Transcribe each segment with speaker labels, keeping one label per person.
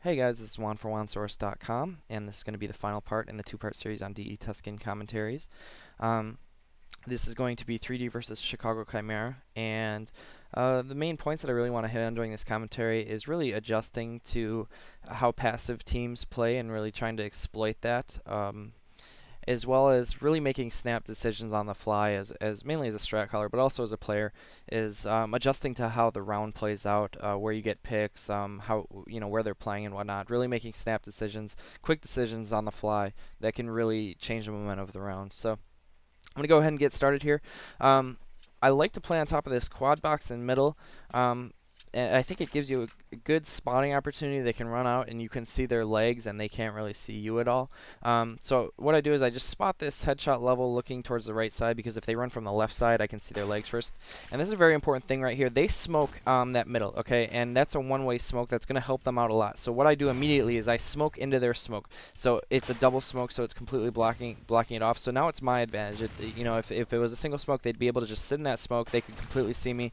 Speaker 1: Hey guys, this is Juan for JuanSource.com, and this is going to be the final part in the two-part series on DE Tuscan commentaries. This is going to be 3D versus Chicago Chimera, and the main points that I really want to hit on during this commentary is really adjusting to how passive teams play and really trying to exploit that, as well as really making snap decisions on the fly as mainly as a strat caller, but also as a player, is adjusting to how the round plays out, where you get picks, how where they're playing and whatnot. Really making snap decisions, quick decisions on the fly that can really change the momentum of the round. So I'm gonna go ahead and get started here. I like to play on top of this quad box in middle. And I think it gives you a good spotting opportunity. They can run out and you can see their legs and they can't really see you at all. So what I do is I just spot this headshot level looking towards the right side, because if they run from the left side I can see their legs first. And this is a very important thing right here. They smoke that middle, okay? And that's a one-way smoke that's going to help them out a lot. So what I do immediately is I smoke into their smoke. So it's a double smoke, so it's completely blocking it off. So now it's my advantage. If it was a single smoke, they'd be able to just sit in that smoke. They could completely see me.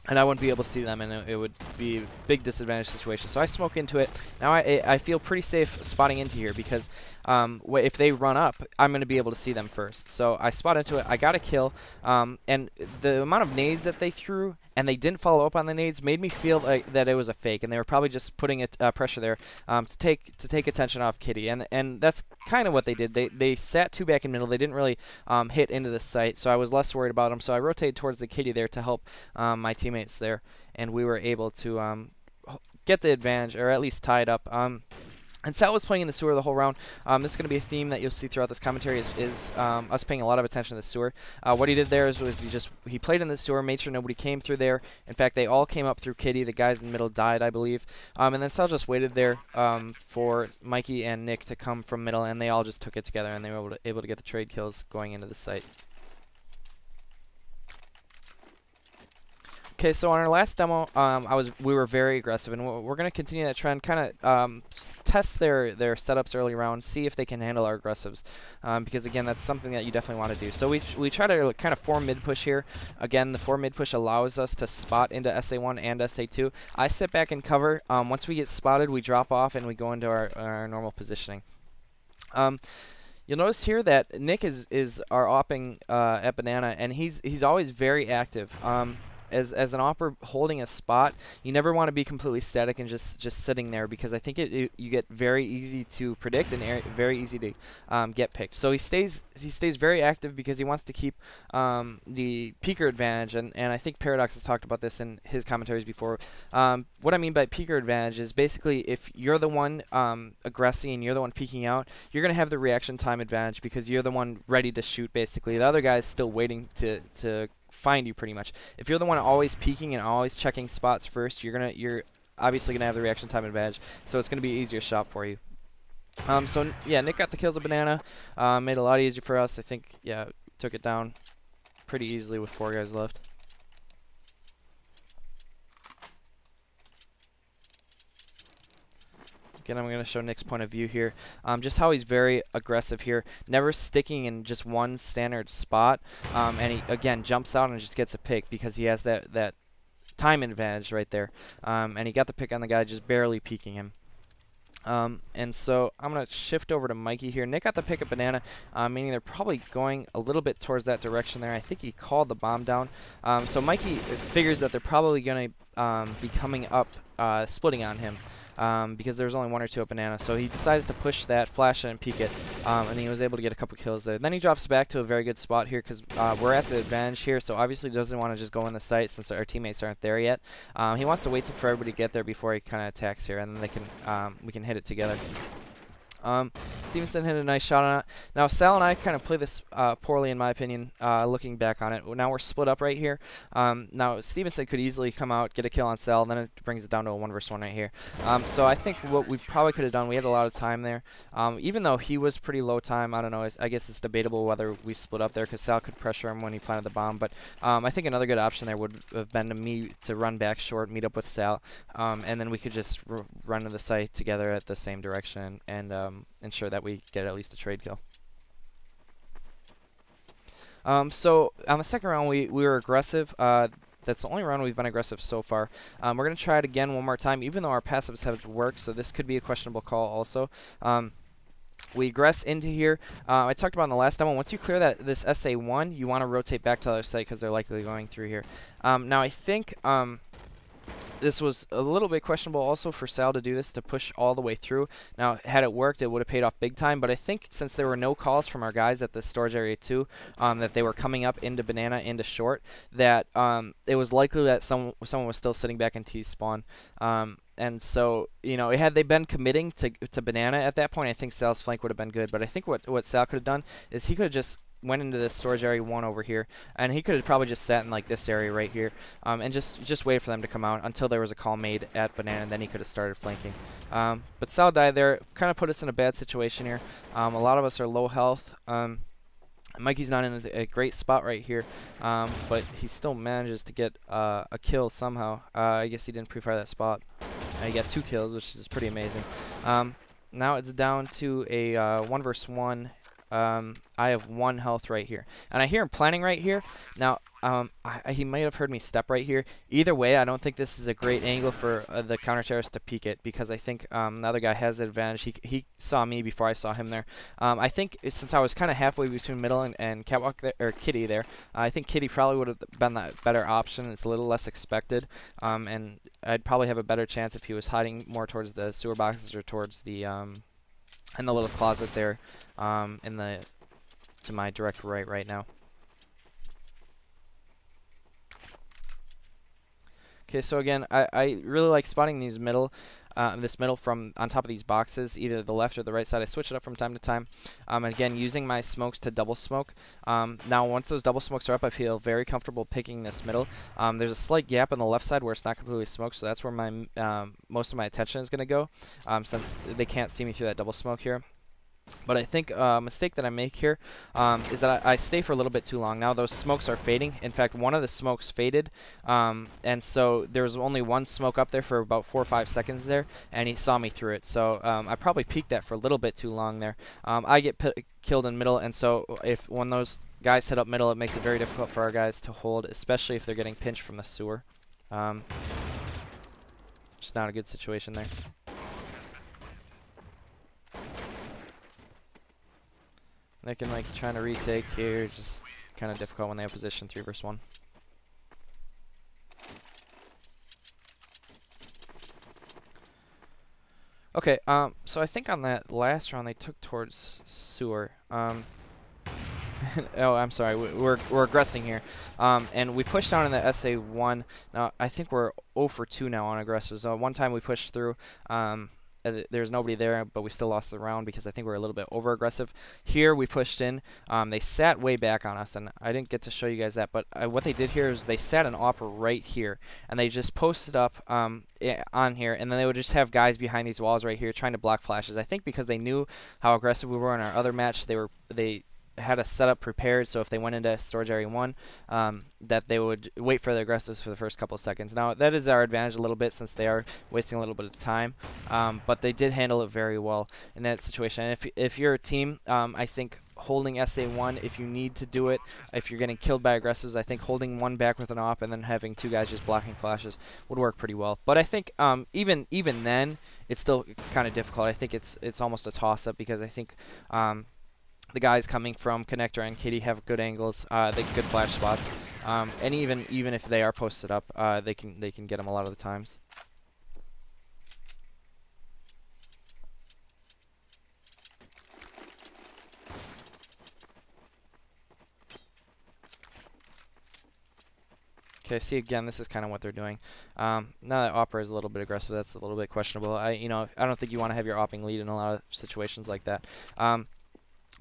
Speaker 1: And I wouldn't be able to see them, and it would be a big disadvantage situation. So I smoke into it. Now I feel pretty safe spotting into here, because if they run up, I'm going to be able to see them first. So I spot into it. I got a kill, and the amount of nades that they threw, and they didn't follow up on the nades, made me feel like that it was a fake, and they were probably just putting pressure there to take attention off Kitty, and that's kind of what they did. They sat two back in middle. They didn't really hit into the site, so I was less worried about them. So I rotated towards the Kitty there to help my teammates there, and we were able to get the advantage, or at least tie it up. And Sal was playing in the sewer the whole round. This is going to be a theme that you'll see throughout this commentary, is us paying a lot of attention to the sewer. What he did there was he played in the sewer, made sure nobody came through there. In fact, they all came up through Kitty. The guys in the middle died, I believe. And then Sal just waited there for Mikey and Nick to come from middle, and they all just took it together, and they were able to get the trade kills going into the site. Okay, so on our last demo, we were very aggressive, and we're going to continue that trend. Kind of test their setups early round, see if they can handle our aggressives, because again, that's something that you definitely want to do. So we try to kind of form mid push here. Again, the form mid push allows us to spot into SA1 and SA2. I sit back and cover. Once we get spotted, we drop off and we go into our normal positioning. You'll notice here that Nick is our opping at Banana, and he's always very active. As an opper holding a spot, you never want to be completely static and just sitting there, because I think you get very easy to predict and very easy to get picked. So he stays very active because he wants to keep the peeker advantage, and I think Paradox has talked about this in his commentaries before. What I mean by peeker advantage is basically if you're the one aggressing and you're the one peeking out, you're going to have the reaction time advantage because you're the one ready to shoot. Basically, the other guy's still waiting to find you pretty much. If you're the one always peeking and always checking spots first, you're obviously gonna have the reaction time advantage, so it's gonna be an easier shot for you. So yeah, Nick got the kills of Banana, made it a lot easier for us. I think, yeah, took it down pretty easily with 4 guys left. Again, I'm going to show Nick's point of view here. Just how he's very aggressive here, never sticking in just one standard spot. And he, again, jumps out and just gets a pick because he has that time advantage right there. And he got the pick on the guy, just barely peeking him. And so I'm going to shift over to Mikey here. Nick got the pick at Banana, meaning they're probably going a little bit towards that direction there. I think he called the bomb down. So Mikey figures that they're probably going to be coming up, splitting on him. Because there's only 1 or 2 at Banana. So he decides to push that, flash it, and peek it, and he was able to get a couple kills there. Then he drops back to a very good spot here because we're at the advantage here, so obviously doesn't want to just go in the site since our teammates aren't there yet. He wants to wait for everybody to get there before he kind of attacks here, and then we can hit it together. Stevenson hit a nice shot on it. Now, Sal and I kind of play this poorly, in my opinion, looking back on it. Now we're split up right here. Now, Stevenson could easily come out, get a kill on Sal, and then it brings it down to a 1 versus 1 right here. So I think what we probably could have done, we had a lot of time there. Even though he was pretty low time, I don't know, I guess it's debatable whether we split up there because Sal could pressure him when he planted the bomb. But I think another good option there would have been to run back short, meet up with Sal, and then we could just run to the site together at the same direction and ensure that we get at least a trade kill. So on the second round, we were aggressive. that's the only round we've been aggressive so far. We're going to try it again one more time, even though our passives have worked, so this could be a questionable call also. We aggress into here. I talked about in the last demo, once you clear this SA1, you want to rotate back to the other side because they're likely going through here. Now, I think this was a little bit questionable also for Sal to do this, to push all the way through. Now, had it worked, it would have paid off big time, but I think since there were no calls from our guys at the storage area too, that they were coming up into banana, into short, that it was likely that someone was still sitting back in T-spawn. And so, you know, had they been committing to banana at that point, I think Sal's flank would have been good. But I think what Sal could have done is he could have just went into this storage area 1 over here, and he could have probably just sat in like this area right here, and just waited for them to come out until there was a call made at banana, and then he could have started flanking. But Sal died there, kind of put us in a bad situation here. A lot of us are low health. Mikey's not in a great spot right here, but he still manages to get a kill somehow. I guess he didn't pre-fire that spot. He got 2 kills, which is pretty amazing. Now it's down to a 1 versus 1. I have 1 health right here, and I hear him planning right here. Now, he might have heard me step right here. Either way, I don't think this is a great angle for the counter-terrorist to peek it, because I think the other guy has the advantage. He saw me before I saw him there. I think since I was kind of halfway between middle and catwalk there, or Kitty there, I think Kitty probably would have been that better option. It's a little less expected, and I'd probably have a better chance if he was hiding more towards the sewer boxes or towards the in the little closet there, to my direct right now. Okay, so again, I really like spotting these this middle from on top of these boxes, either the left or the right side. I switch it up from time to time. And again, using my smokes to double smoke. Now, once those double smokes are up, I feel very comfortable picking this middle. There's a slight gap on the left side where it's not completely smoked, so that's where my most of my attention is going to go, since they can't see me through that double smoke here. But I think a mistake that I make here is that I stay for a little bit too long. Now those smokes are fading. In fact, one of the smokes faded, and so there was only 1 smoke up there for about 4 or 5 seconds there, and he saw me through it. So I probably peeked that for a little bit too long there. I get killed in middle, and so when those guys hit up middle, it makes it very difficult for our guys to hold, especially if they're getting pinched from the sewer. Just not a good situation there. They can like trying to retake here, it's just kind of difficult when they have position 3 versus 1. Okay, so I think on that last round they took towards sewer. Oh, I'm sorry, we're aggressing here, and we pushed down in the SA1. Now I think we're 0 for 2 now on aggressive. So one time we pushed through. There's nobody there, but we still lost the round because I think we're a little bit over aggressive. Here we pushed in. They sat way back on us, and I didn't get to show you guys that, but what they did here is they sat an AWP right here, and they just posted up on here, and then they would just have guys behind these walls right here trying to block flashes. I think because they knew how aggressive we were in our other match, they had a setup prepared, so if they went into storage area 1, that they would wait for the aggressives for the first couple of seconds. Now, that is our advantage a little bit since they are wasting a little bit of time, but they did handle it very well in that situation. And if you're a team, I think holding SA1, if you need to do it, if you're getting killed by aggressives, I think holding 1 back with an AWP and then having 2 guys just blocking flashes would work pretty well. But I think even then, it's still kind of difficult. I think it's almost a toss-up because I think the guys coming from connector and Kitty have good angles, they good flash spots, and even if they are posted up, they can get them a lot of the times. Okay, see again, this is kind of what they're doing. Now that Opera is a little bit aggressive, that's a little bit questionable. I don't think you want to have your opping lead in a lot of situations like that.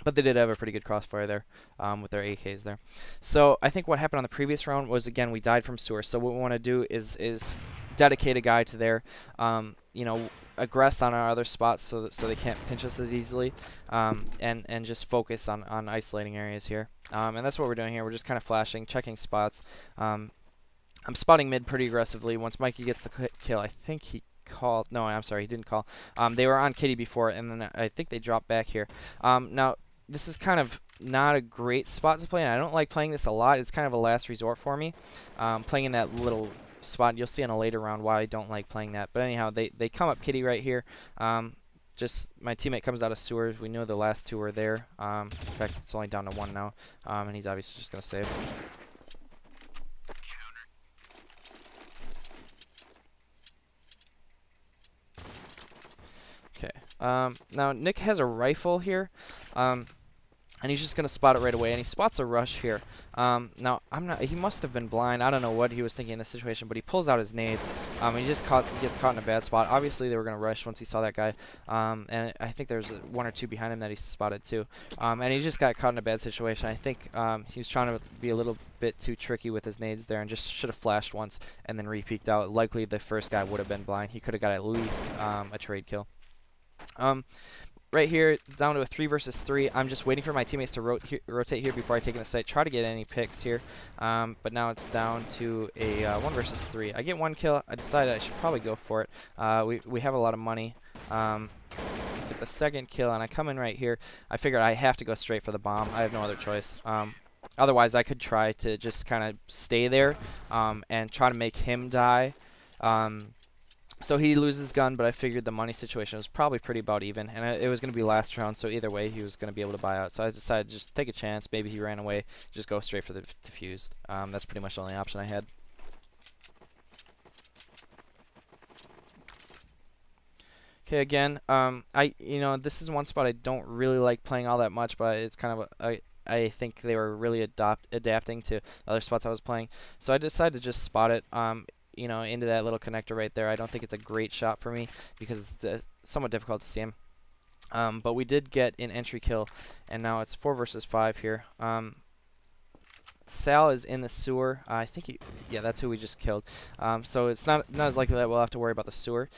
Speaker 1: But they did have a pretty good crossfire there with their AKs there. So I think what happened on the previous round was, again, we died from sewer. So what we want to do is dedicate a guy to there, aggress on our other spots so they can't pinch us as easily, and just focus on isolating areas here. And that's what we're doing here. We're just kind of flashing, checking spots. I'm spotting mid pretty aggressively. Once Mikey gets the kill, I think he called. No, I'm sorry, he didn't call. They were on Kitty before, and then I think they dropped back here. Now, this is kind of not a great spot to play, and I don't like playing this a lot. It's kind of a last resort for me. Playing in that little spot, you'll see in a later round why I don't like playing that. But anyhow, they come up kitty right here. Just my teammate comes out of sewers. We know the last two are there. In fact, it's only down to one now, and he's obviously just going to save. Okay. Now Nick has a rifle here, and he's just gonna spot it right away. And he spots a rush here. Now he must have been blind. I don't know what he was thinking in this situation, but he pulls out his nades. And he just gets caught in a bad spot. Obviously, they were gonna rush once he saw that guy. And I think there's one or two behind him that he spotted too. And he just got caught in a bad situation. I think he was trying to be a little bit too tricky with his nades there, and just should have flashed once and then re-peeked out. Likely the first guy would have been blind. He could have got at least a trade kill. Right here, down to a 3 versus 3. I'm just waiting for my teammates to rotate here before I take in the site. Try to get any picks here. But now it's down to a 1 versus 3. I get 1 kill. I decided I should probably go for it. We have a lot of money. Get the second kill, and I come in right here. I figured I have to go straight for the bomb. I have no other choice. Otherwise, I could try to just kind of stay there and try to make him die. So he loses gun, but I figured the money situation was probably pretty about even, and it was going to be last round, so either way he was going to be able to buy out. So I decided to just take a chance. Maybe he ran away, just go straight for the defused. That's pretty much the only option I had. Okay, again, this is one spot I don't really like playing all that much, but it's kind of I think they were really adapting to other spots I was playing, so I decided to just spot it. Into that little connector right there. I don't think it's a great shot for me because it's somewhat difficult to see him. But we did get an entry kill, and now it's 4 versus 5 here. Sal is in the sewer. I think that's who we just killed. So it's not as likely that we'll have to worry about the sewer.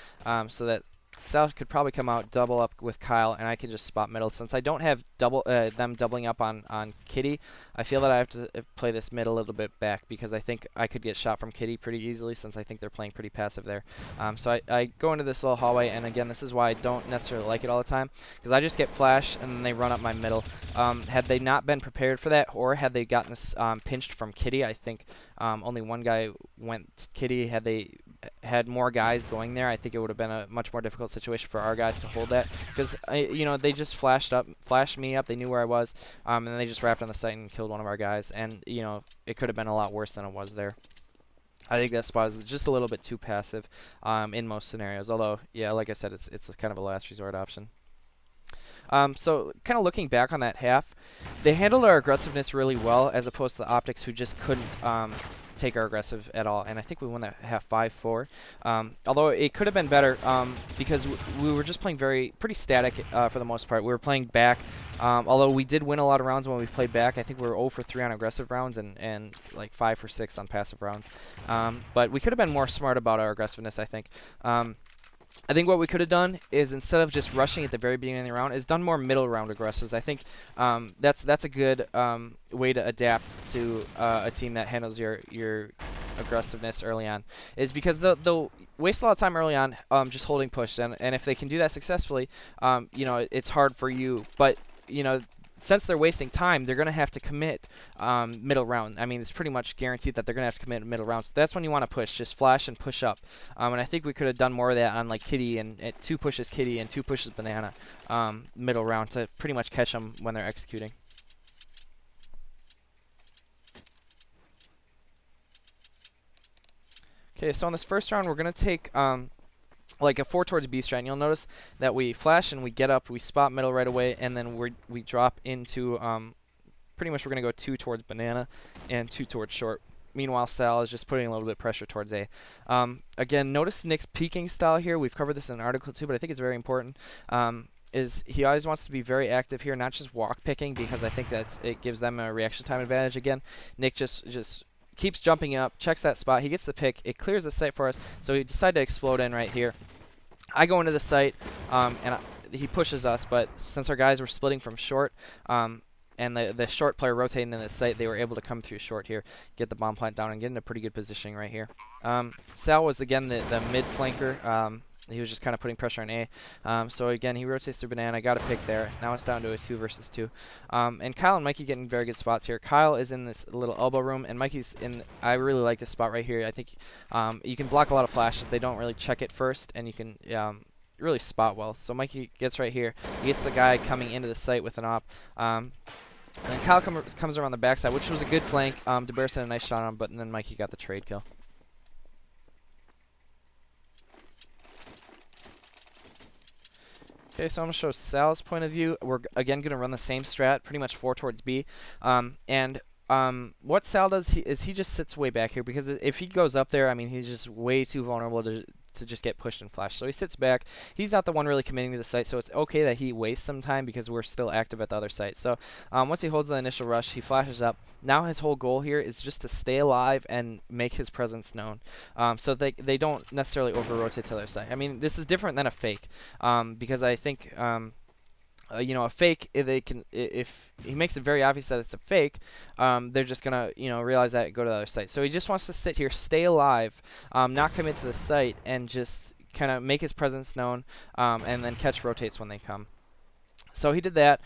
Speaker 1: So that Sal could probably come out, double up with Kyle, and I can just spot middle. Since I don't have them doubling up on Kitty, I feel that I have to play this mid a little bit back because I think I could get shot from Kitty pretty easily since I think they're playing pretty passive there. So I go into this little hallway, and again, this is why I don't necessarily like it all the time because I just get flash and then they run up my middle. Had they not been prepared for that, or had they gotten pinched from Kitty, I think only one guy went Kitty. Had they had more guys going there, I think it would have been a much more difficult situation for our guys to hold that because they just flashed me up. They knew where I was, and then they just wrapped on the site and killed one of our guys. And it could have been a lot worse than it was there. I think that spot is just a little bit too passive in most scenarios. Although, yeah, like I said, it's kind of a last resort option. So kind of looking back on that half, they handled our aggressiveness really well as opposed to the Optics who just couldn't take our aggressive at all, and I think we won that half 5-4. Although it could have been better because we were just playing pretty static for the most part. We were playing back, although we did win a lot of rounds when we played back. I think we were 0 for 3 on aggressive rounds and like 5 for 6 on passive rounds. But we could have been more smart about our aggressiveness, I think. I think what we could have done is instead of just rushing at the very beginning of the round, is done more middle round aggressives. I think that's a good way to adapt to a team that handles your aggressiveness early on. Is because they'll waste a lot of time early on just holding push, and if they can do that successfully, it's hard for you. But since they're wasting time, they're going to have to commit middle round. I mean, it's pretty much guaranteed that they're going to have to commit middle round. So that's when you want to push. Just flash and push up. And I think we could have done more of that on like Kitty and 2 pushes Kitty and 2 pushes Banana middle round to pretty much catch them when they're executing. Okay, so in this first round, we're going to take like a 4 towards B strat, and you'll notice that we flash and we get up, we spot middle right away, and then we drop into pretty much we're going to go 2 towards Banana and 2 towards short. Meanwhile, Sal is just putting a little bit of pressure towards A. Again, notice Nick's peeking style here. We've covered this in an article too, but I think it's very important. Is he always wants to be very active here, not just walk picking, because I think it gives them a reaction time advantage. Again, Nick just keeps jumping up, checks that spot, he gets the pick, it clears the site for us, so we decide to explode in right here. I go into the site, and he pushes us, but since our guys were splitting from short, and the short player rotating in the site, they were able to come through short here, get the bomb plant down, and get in a pretty good positioning right here. Sal was, again, the mid flanker. he was just kind of putting pressure on A. So again, he rotates through banana, got a pick there. Now it's down to a 2 versus 2. And Kyle and Mikey getting very good spots here. Kyle is in this little elbow room, and Mikey's in, I really like this spot right here. I think you can block a lot of flashes. They don't really check it first, and you can really spot well. So Mikey gets right here. He gets the guy coming into the site with an op. And then Kyle comes around the backside, which was a good flank. DeBear had a nice shot on him, but then Mikey got the trade kill. Okay, so I'm going to show Sal's point of view. We're, again, going to run the same strat, pretty much 4 towards B. What Sal does is he just sits way back here, because if he goes up there, I mean, he's just way too vulnerable to just get pushed and flashed. So he sits back. He's not the one really committing to the site, so it's okay that he wastes some time because we're still active at the other site. So once he holds the initial rush, he flashes up. Now his whole goal here is just to stay alive and make his presence known, so they don't necessarily over-rotate to their site. I mean, this is different than a fake, because I think you know, a fake, if he makes it very obvious that it's a fake, they're just gonna, you know, realize that and go to the other site. So he just wants to sit here, stay alive, not commit to the site, and just kind of make his presence known, and then catch rotates when they come. So he did that.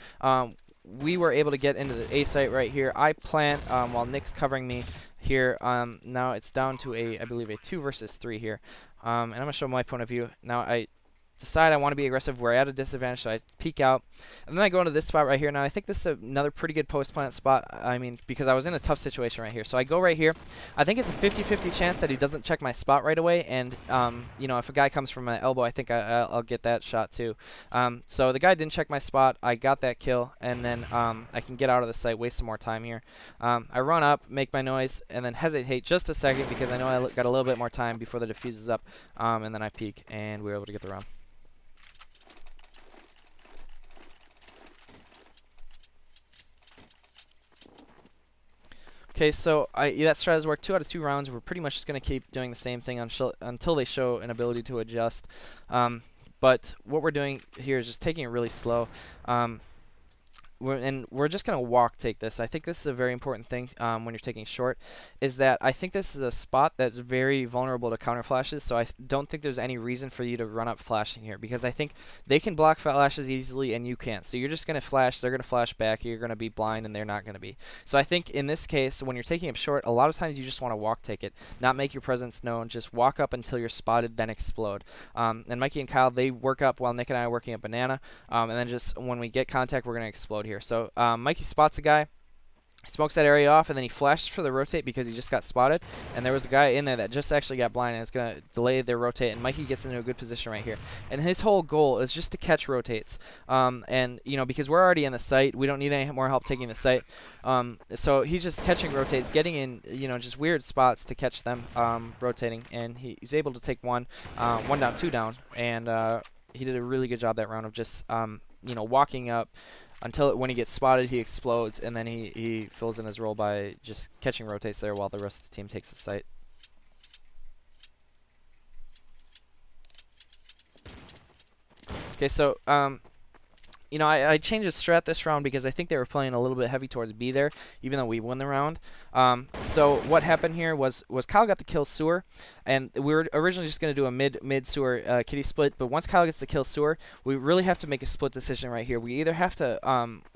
Speaker 1: We were able to get into the A site right here. I plant while Nick's covering me here. Now it's down to I believe a 2 versus 3 here, and I'm gonna show my point of view. Now I decide I want to be aggressive. We're at a disadvantage, so I peek out, and then I go into this spot right here. Now I think this is another pretty good post plant spot, I mean, because I was in a tough situation right here. So I go right here. I think it's a 50-50 chance that he doesn't check my spot right away, and you know, if a guy comes from my elbow, I think I'll get that shot too. So the guy didn't check my spot. I got that kill, and then I can get out of the site, waste some more time here. I run up, make my noise, and then hesitate just a second because I know I got a little bit more time before the defuse is up, and then I peek, and we were able to get the round. Okay, so that strat has worked 2 out of 2 rounds. We're pretty much just going to keep doing the same thing until they show an ability to adjust. But what we're doing here is just taking it really slow. We're just going to take this. I think this is a very important thing when you're taking short, is that I think this is a spot that's very vulnerable to counter flashes, so I don't think there's any reason for you to run up flashing here, because I think they can block flashes easily and you can't. So you're just going to flash, they're going to flash back, you're going to be blind and they're not going to be. So I think in this case, when you're taking up short, a lot of times you just want to take it, not make your presence known, just walk up until you're spotted, then explode. And Mikey and Kyle, they work up while Nick and I are working at banana, and then just when we get contact, we're going to explode here. So Mikey spots a guy, smokes that area off, and then he flashes for the rotate because he just got spotted, and there was a guy in there that just actually got blind, and it's going to delay their rotate, and Mikey gets into a good position right here. And his whole goal is just to catch rotates, and you know, because we're already in the site, we don't need any more help taking the site, so he's just catching rotates, getting in, you know, just weird spots to catch them rotating, and he's able to take one down, 2 down, and he did a really good job that round of just you know, walking up until when he gets spotted, he explodes, and then he fills in his role by just catching rotates there while the rest of the team takes the site. Okay, so you know, I changed the strat this round because I think they were playing a little bit heavy towards B there, even though we won the round. So what happened here was Kyle got the kill sewer, and we were originally just going to do a mid sewer kitty split, but once Kyle gets the kill sewer, we really have to make a split decision right here. We either have to,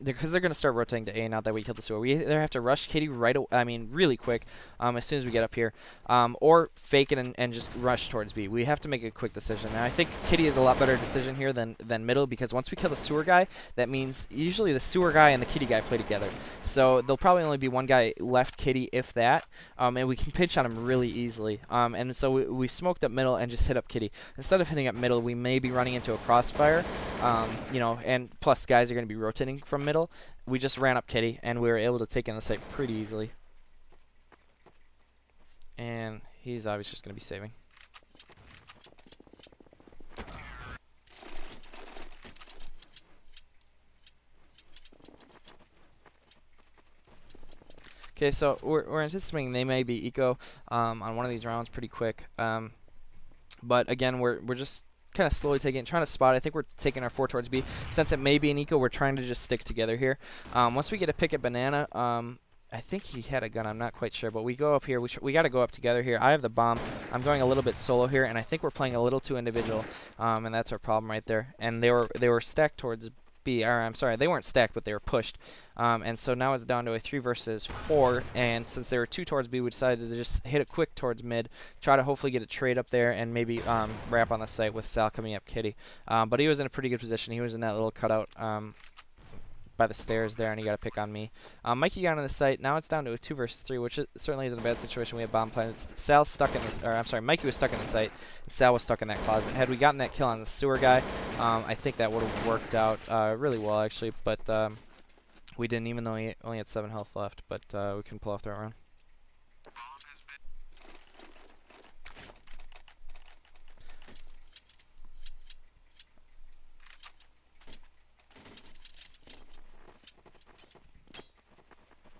Speaker 1: because they're going to start rotating to A now that we kill the sewer, we either have to rush kitty really quick, as soon as we get up here, or fake it and just rush towards B. We have to make a quick decision. And I think kitty is a lot better decision here than middle, because once we kill the sewer guy, that means usually the sewer guy and the kitty guy play together. So there'll probably only be one guy left kitty, if that, and we can pinch on him really easily. And so we smoked up middle and just hit up kitty. Instead of hitting up middle, we may be running into a crossfire, you know, and plus guys are going to be rotating from middle. We just ran up kitty, and we were able to take in the site pretty easily. And he's obviously just going to be saving. Okay, so we're anticipating they may be eco on one of these rounds pretty quick. But again, we're just kind of slowly trying to spot. I think we're taking our 4 towards B. Since it may be an eco, we're trying to just stick together here. Once we get a pick at banana, I think he had a gun. I'm not quite sure, but we go up here. We got to go up together here. I have the bomb. I'm going a little bit solo here, and I think we're playing a little too individual, and that's our problem right there. And they were stacked towards B. Or I'm sorry, they weren't stacked, but they were pushed. And so now it's down to a 3 versus 4. And since there were 2 towards B, we decided to just hit it quick towards mid, try to hopefully get a trade up there, and maybe wrap on the site with Sal coming up kitty. But he was in a pretty good position. He was in that little cutout by the stairs there, and he got a pick on me. Mikey got on the site. Now it's down to a 2 versus 3, which certainly isn't a bad situation. We have bomb planted. Sal's stuck in this, or I'm sorry, Mikey was stuck in the site, and Sal was stuck in that closet. Had we gotten that kill on the sewer guy, I think that would have worked out really well, actually, but we didn't, even though he only had 7 health left, but we couldn't pull off that run.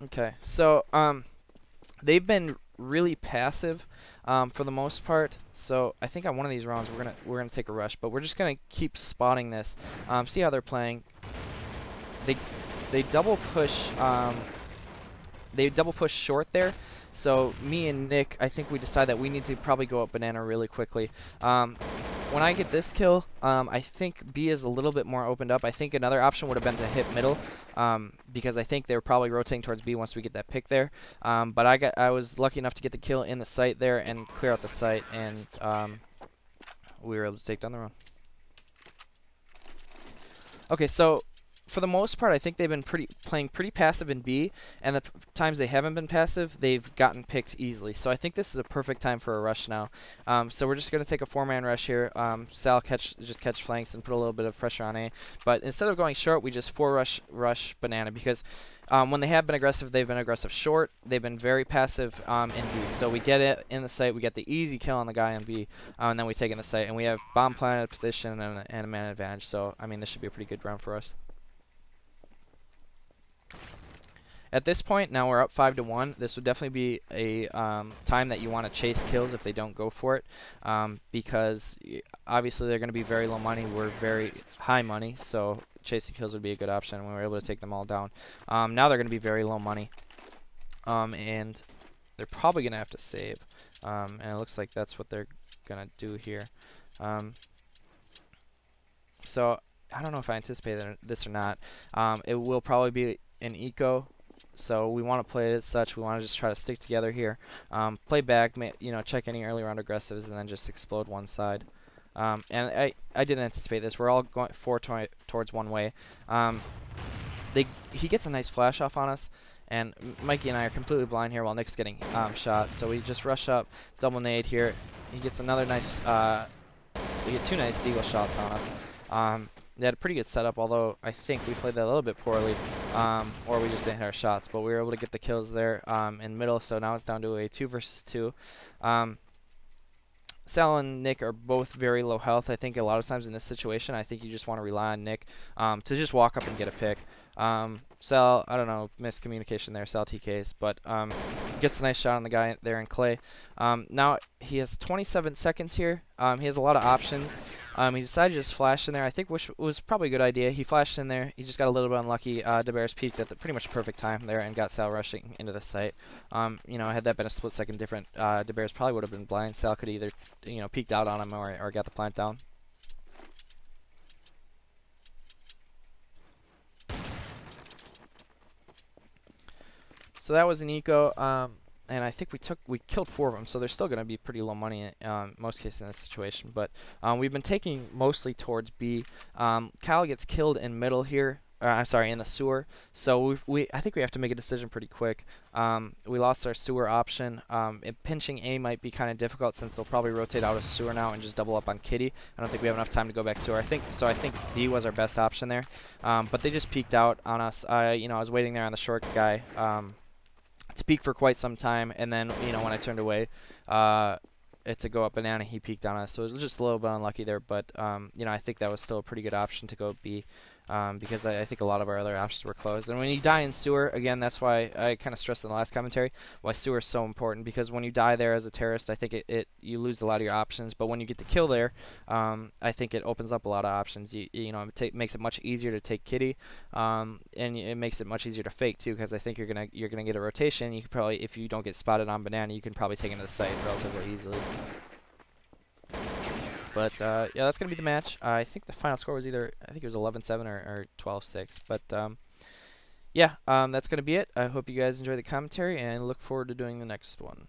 Speaker 1: Okay, so they've been really passive for the most part. So I think on one of these rounds we're gonna take a rush, but we're just gonna keep spotting this. See how they're playing. They double push. They double push short there. So me and Nick, I think we decide that we need to probably go up banana really quickly. When I get this kill, I think B is a little bit more opened up. I think another option would have been to hit middle, because I think they were probably rotating towards B once we get that pick there. But I was lucky enough to get the kill in the site there and clear out the site, and we were able to take down the run. Okay, so for the most part, I think they've been playing pretty passive in B, and the times they haven't been passive, they've gotten picked easily. So I think this is a perfect time for a rush now. So we're just going to take a 4-man rush here. Sal just catch flanks and put a little bit of pressure on A. But instead of going short, we just 4 rush banana, because when they have been aggressive, they've been aggressive short. They've been very passive in B. So we get it in the site, we get the easy kill on the guy in B, and then we take in the site, and we have bomb planted position and a man advantage. So I mean, this should be a pretty good round for us. At this point, now we're up 5-1. This would definitely be a time that you want to chase kills if they don't go for it, because obviously they're going to be very low money. We're very high money, so chasing kills would be a good option. We were able to take them all down. Now they're going to be very low money, and they're probably going to have to save, and it looks like that's what they're going to do here. So I don't know if I anticipated this or not. It will probably be an eco. So we want to play it as such. We want to just try to stick together here. Play back, check any early round aggressives, and then just explode one side. And I didn't anticipate this. We're all going towards one way. He gets a nice flash off on us, and Mikey and I are completely blind here while Nick's getting shot. So we just rush up, double nade here. He gets another nice. We get 2 nice deagle shots on us. They had a pretty good setup, although I think we played that a little bit poorly, or we just didn't hit our shots. But we were able to get the kills there in middle, so now it's down to a 2 versus 2. Sal and Nick are both very low health. I think a lot of times in this situation, I think you just want to rely on Nick to just walk up and get a pick. Sal, I don't know, miscommunication there, Sal TKs, but gets a nice shot on the guy there in clay. Now he has 27 seconds here. He has a lot of options. He decided to just flash in there, I think, which was probably a good idea. He flashed in there. He just got a little bit unlucky. DeBears peeked at the pretty much perfect time there and got Sal rushing into the site. Had that been a split second different, DeBears probably would have been blind. Sal could either, peeked out on him or got the plant down. So that was an eco, and I think we killed 4 of them, so they're still going to be pretty low money in most cases in this situation. But we've been taking mostly towards B. Kyle gets killed in middle here. I'm sorry, in the sewer. So I think we have to make a decision pretty quick. We lost our sewer option. Pinching A might be kind of difficult since they'll probably rotate out of sewer now and just double up on kitty. I don't think we have enough time to go back sewer. I think B was our best option there. But they just peeked out on us. I was waiting there on the short guy to peek for quite some time, and then when I turned away to go up banana, he peeked on us, so it was just a little bit unlucky there, but I think that was still a pretty good option to go B. because I think a lot of our other options were closed. And when you die in sewer, again, that's why I kind of stressed in the last commentary why sewer is so important, because when you die there as a terrorist, I think you lose a lot of your options. But when you get the kill there, I think it opens up a lot of options. You know, it makes it much easier to take kitty, and it makes it much easier to fake too, because I think you're gonna get a rotation. You could probably, if you don't get spotted on banana, you can probably take into the site relatively easily. But yeah, that's gonna be the match. I think the final score was either, I think it was 11-7 or 12-6. But yeah, that's gonna be it. I hope you guys enjoy the commentary and look forward to doing the next one.